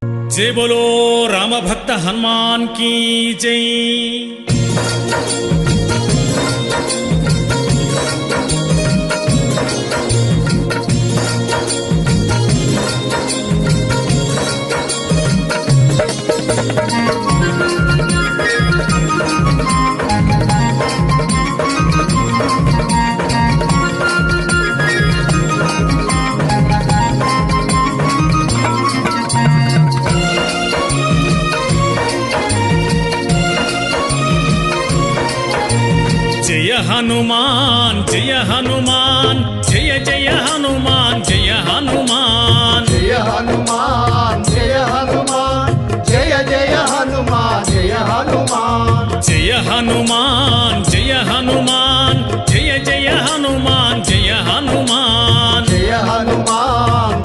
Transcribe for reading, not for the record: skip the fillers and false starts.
जय बोलो राम भक्त हनुमान की जय। जय हनुमान जय हनुमान जय जय हनुमान जय हनुमान जय हनुमान जय हनुमान जय जय हनुमान जय हनुमान जय हनुमान जय हनुमान जय जय हनुमान जय हनुमान जय हनुमान